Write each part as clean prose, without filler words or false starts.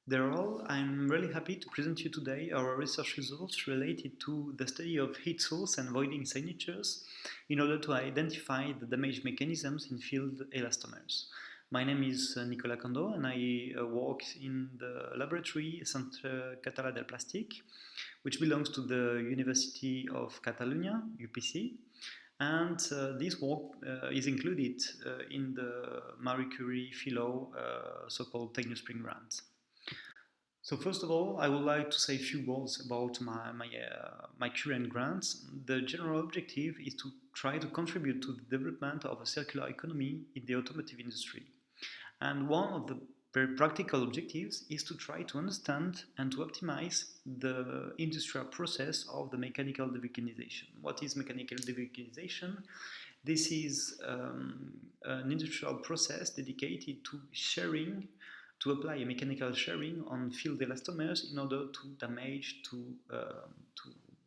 Therefore, I'm really happy to present you today our research results related to the study of heat source and voiding signatures in order to identify the damage mechanisms in field elastomers. My name is Nicolas Candau and I work in the laboratory Centre Català del Plàstic, which belongs to the University of Catalunya, UPC. And this work is included in the Marie Curie Fellow, so-called TECNIOSpring grant. So first of all, I would like to say a few words about my current grant. The general objective is to try to contribute to the development of a circular economy in the automotive industry. And one of the very practical objectives is to try to understand and to optimize the industrial process of the mechanical devulcanization. What is mechanical devulcanization? This is an industrial process dedicated to apply a mechanical sharing on field elastomers in order to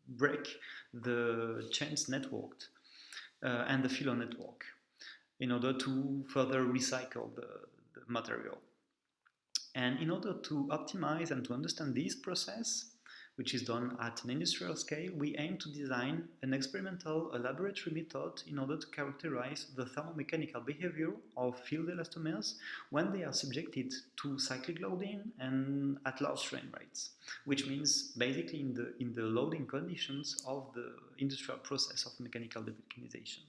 break the chains network and the filler network in order to further recycle the material. And in order to optimize and to understand this process, which is done at an industrial scale, we aim to design an experimental laboratory method in order to characterize the thermomechanical behavior of field elastomers when they are subjected to cyclic loading and at large strain rates, which means basically in the loading conditions of the industrial process of mechanical devulcanization.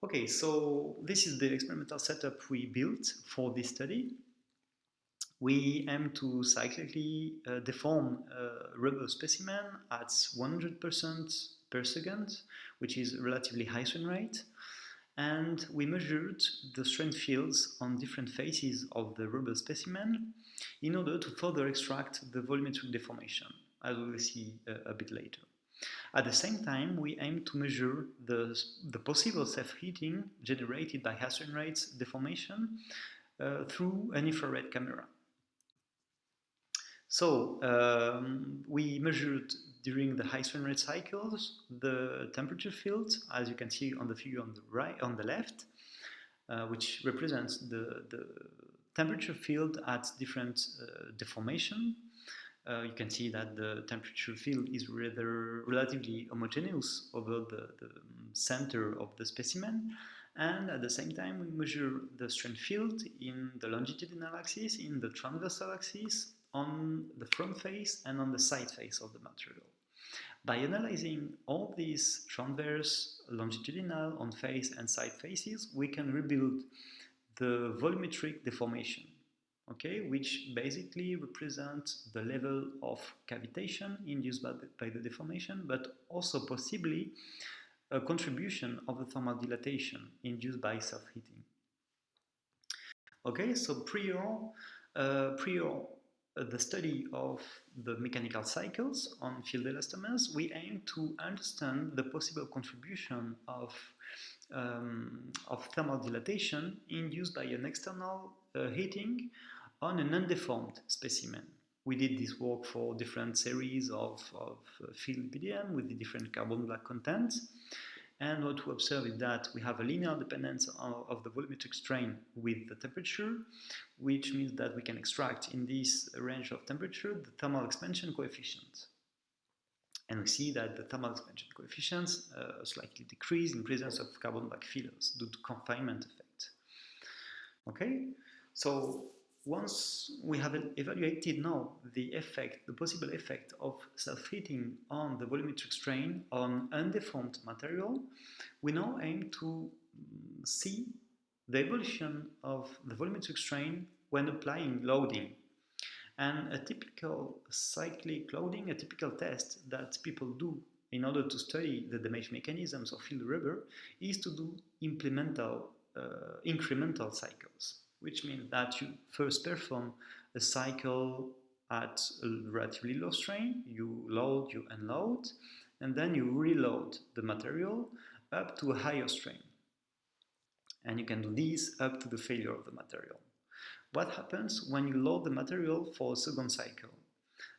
Okay, so this is the experimental setup we built for this study. We aim to cyclically deform a rubber specimen at 100% per second, which is a relatively high strain rate. And we measured the strain fields on different faces of the rubber specimen in order to further extract the volumetric deformation, as we will see a bit later. At the same time, we aim to measure the possible self-heating generated by high strain rates deformation through an infrared camera. So we measured during the high strain rate cycles the temperature field, as you can see on the figure on the left, which represents the temperature field at different deformation. You can see that the temperature field is rather relatively homogeneous over the center of the specimen, and at the same time we measure the strain field in the longitudinal axis, in the transversal axis, on the front face and on the side face of the material. By analyzing all these transverse, longitudinal, on face and side faces, we can rebuild the volumetric deformation, okay, which basically represents the level of cavitation induced by the deformation, but also possibly a contribution of the thermal dilatation induced by self-heating. Okay, so prior the study of the mechanical cycles on field elastomers, we aim to understand the possible contribution of thermal dilatation induced by an external heating on an undeformed specimen. We did this work for different series of field PDM with the different carbon black contents. And what we observe is that we have a linear dependence of the volumetric strain with the temperature, which means that we can extract in this range of temperature the thermal expansion coefficient. And we see that the thermal expansion coefficients slightly decrease in presence of carbon black fillers due to confinement effect. Okay, so once we have evaluated now the possible effect of self-heating on the volumetric strain on undeformed material, we now aim to see the evolution of the volumetric strain when applying loading. And a typical cyclic loading, a typical test that people do in order to study the damage mechanisms of field rubber is to do incremental cycles, which means that you first perform a cycle at a relatively low strain, you load, you unload, and then you reload the material up to a higher strain. And you can do this up to the failure of the material. What happens when you load the material for a second cycle?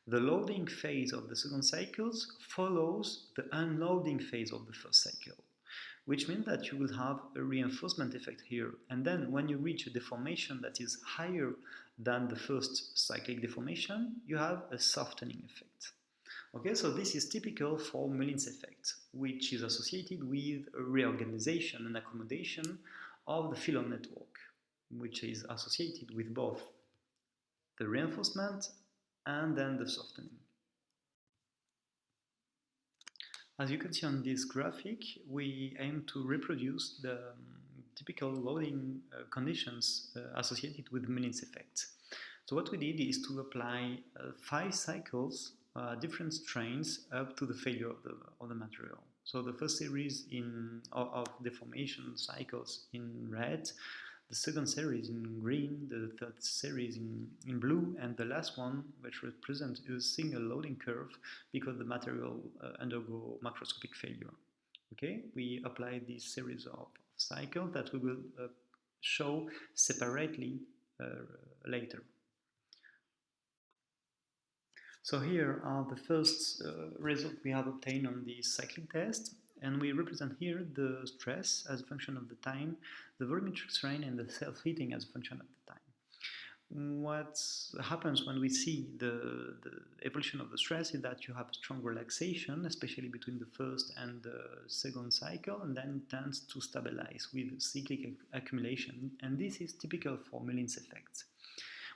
The loading phase of the second cycle follows the unloading phase of the first cycle, which means that you will have a reinforcement effect here. And then when you reach a deformation that is higher than the first cyclic deformation, you have a softening effect. Okay, so this is typical for Mullins effect, which is associated with a reorganization and accommodation of the phyllon network, which is associated with both the reinforcement and then the softening. As you can see on this graphic, we aim to reproduce the typical loading conditions associated with Mullins effect. So what we did is to apply 5 cycles, different strains, up to the failure of the material. So the first series of deformation cycles in red, the second series in green, the third series in blue, and the last one, which represents a single loading curve because the material undergo macroscopic failure. Okay, we apply this series of cycles that we will show separately later. So here are the first results we have obtained on the cyclic test, and we represent here the stress as a function of the time, the volumetric strain, and the self-heating as a function of the time. What happens when we see the evolution of the stress is that you have strong relaxation, especially between the first and the second cycle, and then it tends to stabilize with cyclic accumulation, and this is typical for Mullins effects.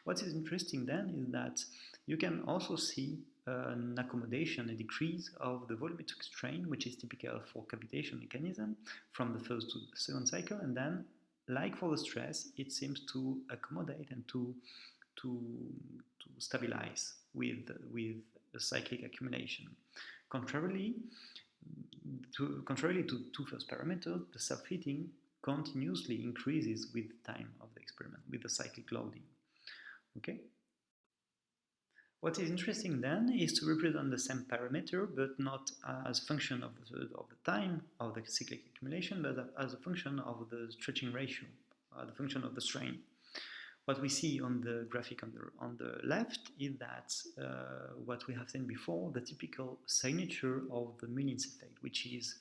What is interesting then is that you can also see an accommodation, a decrease of the volumetric strain, which is typical for cavitation mechanism from the first to the second cycle, and then, like for the stress, it seems to accommodate and to stabilize with a cyclic accumulation. Contrarily to two first parameters, the self-heating continuously increases with time of the experiment, with the cyclic loading. Okay. What is interesting then is to represent the same parameter, but not as a function of the time of the cyclic accumulation, but as a function of the stretching ratio, the function of the strain. What we see on the graphic on the left is that what we have seen before, the typical signature of the Mullins effect, which is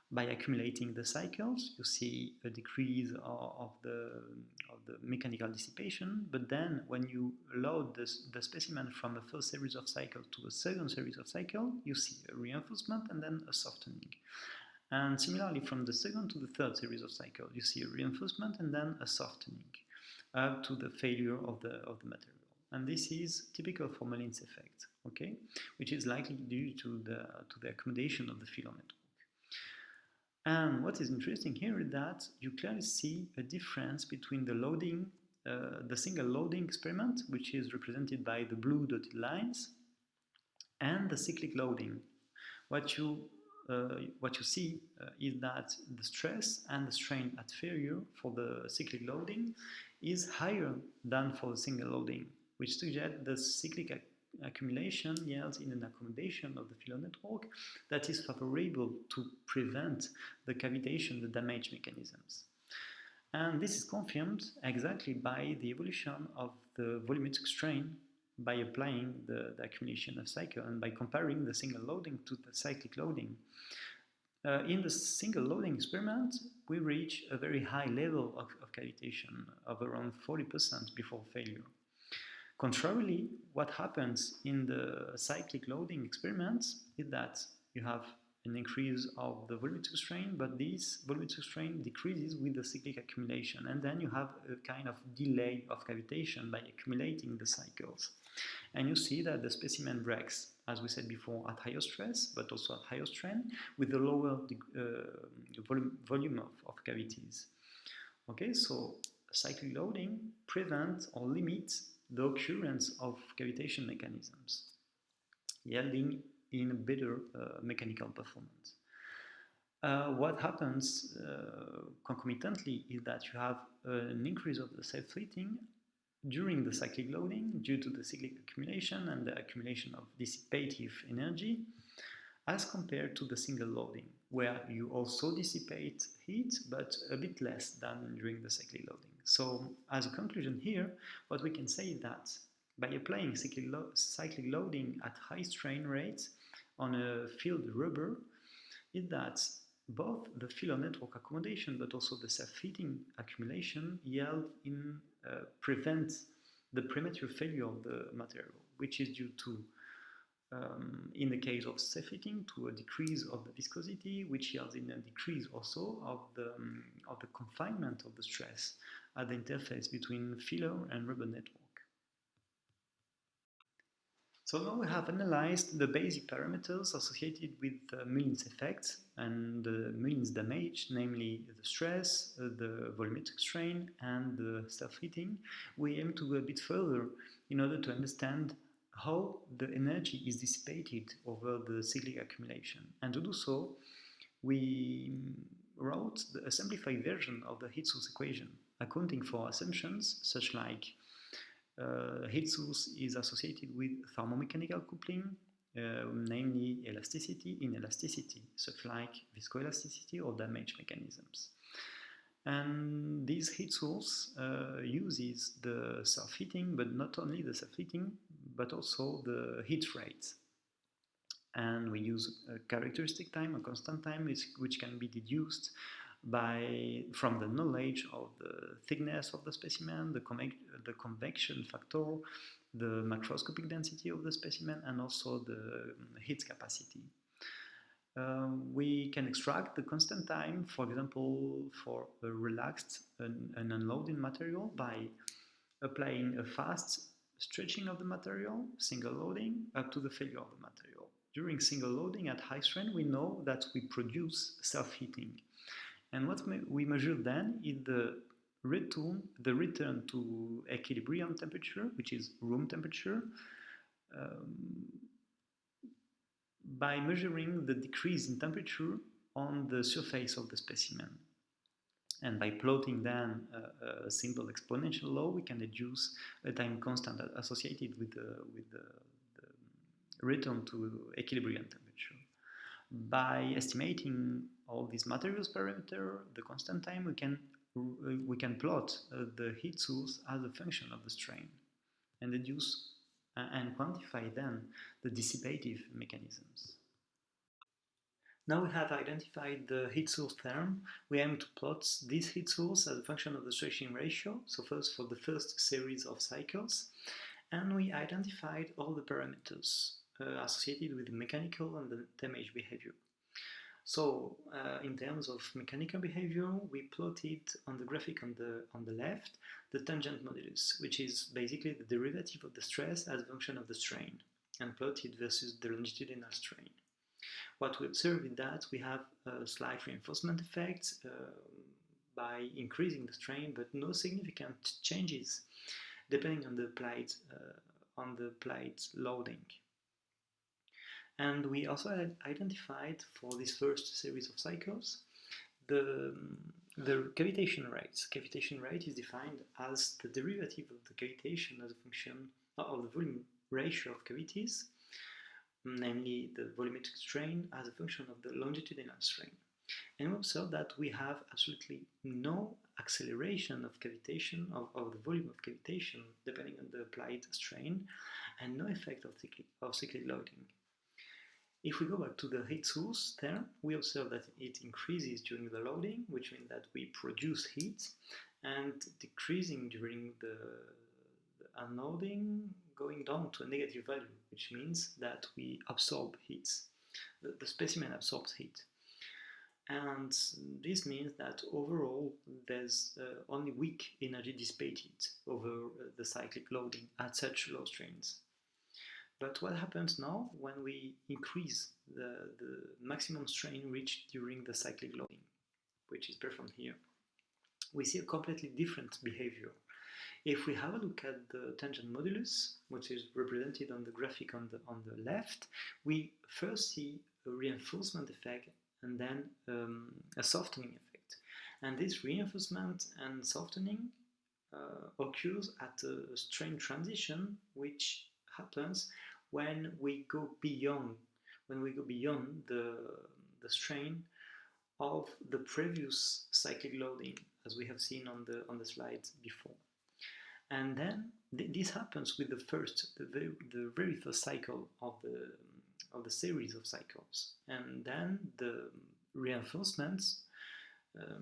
by accumulating the cycles, you see a decrease of the mechanical dissipation, but then when you load the specimen from a first series of cycles to a second series of cycles, you see a reinforcement and then a softening. And similarly, from the second to the third series of cycles, you see a reinforcement and then a softening up to the failure of the material. And this is typical for Mullins effect, okay, which is likely due to the accommodation of the phyllon network. And what is interesting here is that you clearly see a difference between the loading, the single loading experiment, which is represented by the blue dotted lines, and the cyclic loading. What you see is that the stress and the strain at failure for the cyclic loading is higher than for the single loading, which suggests the cyclic accumulation yields in an accommodation of the phyllon network that is favorable to prevent the cavitation, the damage mechanisms. And this is confirmed exactly by the evolution of the volumetric strain by applying the accumulation of cycle and by comparing the single loading to the cyclic loading. In the single loading experiment, we reach a very high level of cavitation of around 40% before failure. Contrarily, what happens in the cyclic loading experiments is that you have an increase of the volumetric strain, but this volumetric strain decreases with the cyclic accumulation, and then you have a kind of delay of cavitation by accumulating the cycles. And you see that the specimen breaks, as we said before, at higher stress, but also at higher strain, with a lower volume of cavities. Okay, so cyclic loading prevents or limits the occurrence of cavitation mechanisms, yielding in a better mechanical performance. What happens concomitantly is that you have an increase of the self-heating during the cyclic loading due to the cyclic accumulation and the accumulation of dissipative energy as compared to the single loading, where you also dissipate heat, but a bit less than during the cyclic loading. So, as a conclusion here, what we can say is that by applying cyclic loading at high strain rates on a filled rubber, is that both the filler network accommodation but also the self-heating accumulation prevent the premature failure of the material, which is due to, in the case of self-heating, to a decrease of the viscosity, which yields in a decrease also of the confinement of the stress at the interface between filler and rubber network. So now we have analyzed the basic parameters associated with the Mullins effect and the Mullins damage, namely the stress, the volumetric strain, and the self-heating. We aim to go a bit further in order to understand how the energy is dissipated over the cyclic accumulation. And to do so, we wrote a simplified version of the heat source equation, accounting for assumptions such like heat source is associated with thermomechanical coupling, namely inelasticity, such like viscoelasticity or damage mechanisms. And this heat source uses the self-heating, but not only the self-heating, but also the heat rate. And we use a characteristic time, a constant time, which can be deduced from the knowledge of the thickness of the specimen, the convection factor, the macroscopic density of the specimen, and also the heat capacity. We can extract the constant time, for example, for a relaxed and unloading material by applying a fast stretching of the material, single loading, up to the failure of the material. During single loading at high strain, we know that we produce self-heating. And what we measure then is the return to equilibrium temperature, which is room temperature, by measuring the decrease in temperature on the surface of the specimen. And by plotting then a simple exponential law, we can deduce a time constant associated with the return to equilibrium temperature. By estimating all these materials parameters, the constant time, we can plot the heat source as a function of the strain and deduce and quantify then the dissipative mechanisms. Now we have identified the heat source term. We aim to plot this heat source as a function of the stretching ratio, so first for the first series of cycles, and we identified all the parameters associated with the mechanical and the damage behavior. So in terms of mechanical behavior, we plotted on the graphic on the left the tangent modulus, which is basically the derivative of the stress as a function of the strain, and plotted versus the longitudinal strain. What we observe is that we have a slight reinforcement effect by increasing the strain, but no significant changes depending on the applied loading. And we also identified for this first series of cycles the cavitation rate. Cavitation rate is defined as the derivative of the cavitation as a function of the volume ratio of cavities, namely the volumetric strain as a function of the longitudinal strain. And we observe that we have absolutely no acceleration of cavitation, of the volume of cavitation, depending on the applied strain, and no effect of cyclic loading. If we go back to the heat source term, we observe that it increases during the loading, which means that we produce heat, and decreasing during the unloading, going down to a negative value, which means that we absorb heat. The specimen absorbs heat. And this means that overall there's only weak energy dissipated over the cyclic loading at such low strains. But what happens now when we increase the maximum strain reached during the cyclic loading, which is performed here? We see a completely different behavior. If we have a look at the tangent modulus, which is represented on the graphic on the left, we first see a reinforcement effect and then a softening effect. And this reinforcement and softening occurs at a strain transition, which happens when we go beyond the strain of the previous cyclic loading, as we have seen on the slides before. And then this happens with the very first cycle of the series of cycles, and then the reinforcements,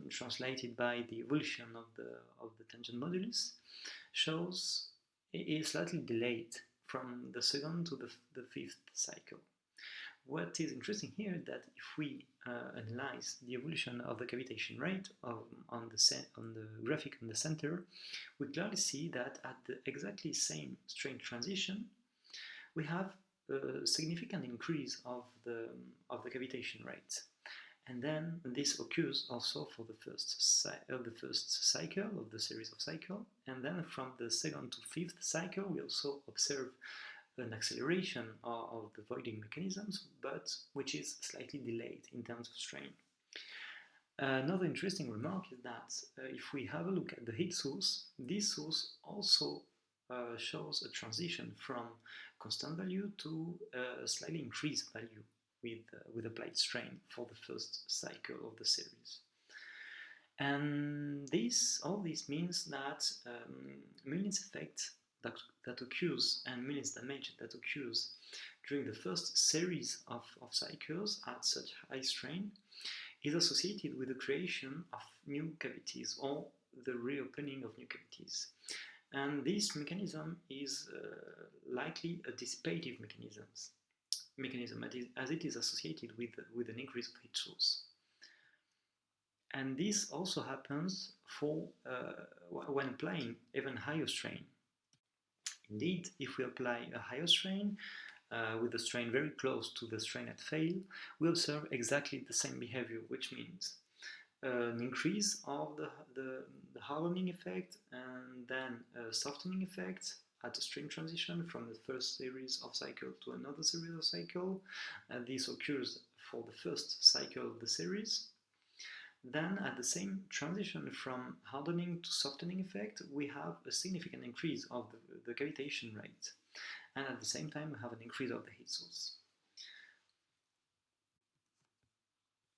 translated by the evolution of the tangent modulus, is slightly delayed from the second to the fifth cycle. What is interesting here is that if we analyze the evolution of the cavitation rate on the graphic on the center, we clearly see that at the exactly same strain transition, we have a significant increase of the cavitation rate. And then this occurs also for the first cycle of the series of cycles. And then from the second to fifth cycle, we also observe an acceleration of the voiding mechanisms, but which is slightly delayed in terms of strain. Another interesting remark is that if we have a look at the heat source, this source also shows a transition from constant value to a slightly increased value with applied strain for the first cycle of the series. And all this means that Mullins effect that occurs and Mullins damage that occurs during the first series of cycles at such high strain is associated with the creation of new cavities or the reopening of new cavities. And this mechanism is likely a dissipative mechanism as it is associated with an increase of heat source. And this also happens when applying even higher strain. Indeed, if we apply a higher strain with the strain very close to the strain at fail, we observe exactly the same behavior, which means an increase of the hardening effect and then a softening effect at a strain transition from the first series of cycle to another series of cycle. This occurs for the first cycle of the series. Then at the same transition from hardening to softening effect, we have a significant increase of the cavitation rate. And at the same time, we have an increase of the heat source.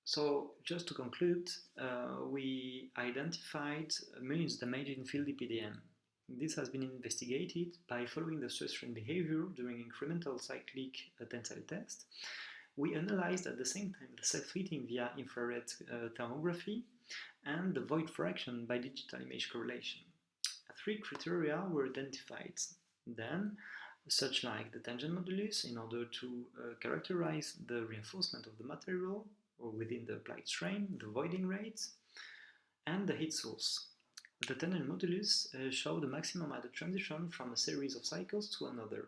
So just to conclude, we identified Mullins damage in field EPDM. This has been investigated by following the stress strain behavior during incremental cyclic tensile test. We analyzed at the same time the self-heating via infrared thermography and the void fraction by digital image correlation. 3 criteria were identified then, such like the tangent modulus in order to characterize the reinforcement of the material or within the applied strain, the voiding rate, and the heat source. The tangent modulus showed the maximum at the transition from a series of cycles to another,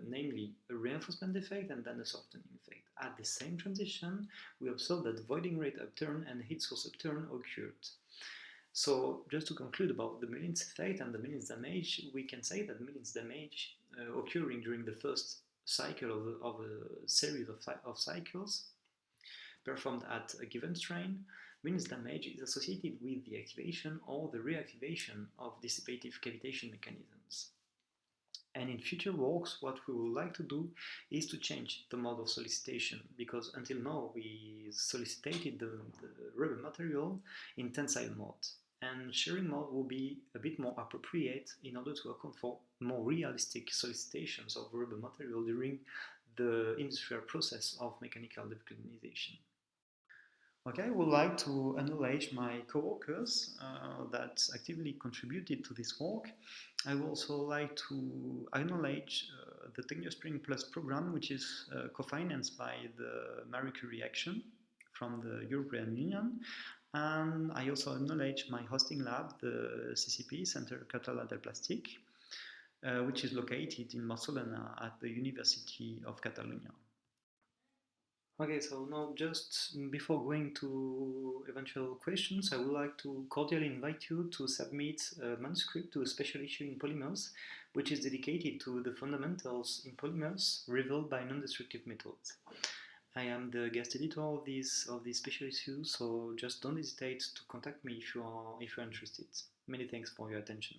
namely a reinforcement effect and then a softening effect. At the same transition, we observed that the voiding rate upturn and heat source upturn occurred. So, just to conclude about the Mullins effect and the Mullins damage, we can say that Mullins damage occurring during the first cycle of a series of cycles performed at a given strain, Mullins damage is associated with the activation or the reactivation of dissipative cavitation mechanisms. And in future works, what we would like to do is to change the mode of solicitation, because until now we solicited the rubber material in tensile mode. And shearing mode will be a bit more appropriate in order to account for more realistic solicitations of rubber material during the industrial process of mechanical decolonisation. Okay, I would like to acknowledge my co-workers that actively contributed to this work. I would also like to acknowledge the TECNIOSpring Plus program, which is co-financed by the Marie Curie Action from the European Union. And I also acknowledge my hosting lab, the CCP, Centre Català del Plàstic, which is located in Barcelona at the University of Catalunya. Okay, so now just before going to eventual questions, I would like to cordially invite you to submit a manuscript to a special issue in Polymers, which is dedicated to the fundamentals in polymers revealed by non-destructive methods. I am the guest editor of this special issue, so just don't hesitate to contact me if you're interested. Many thanks for your attention.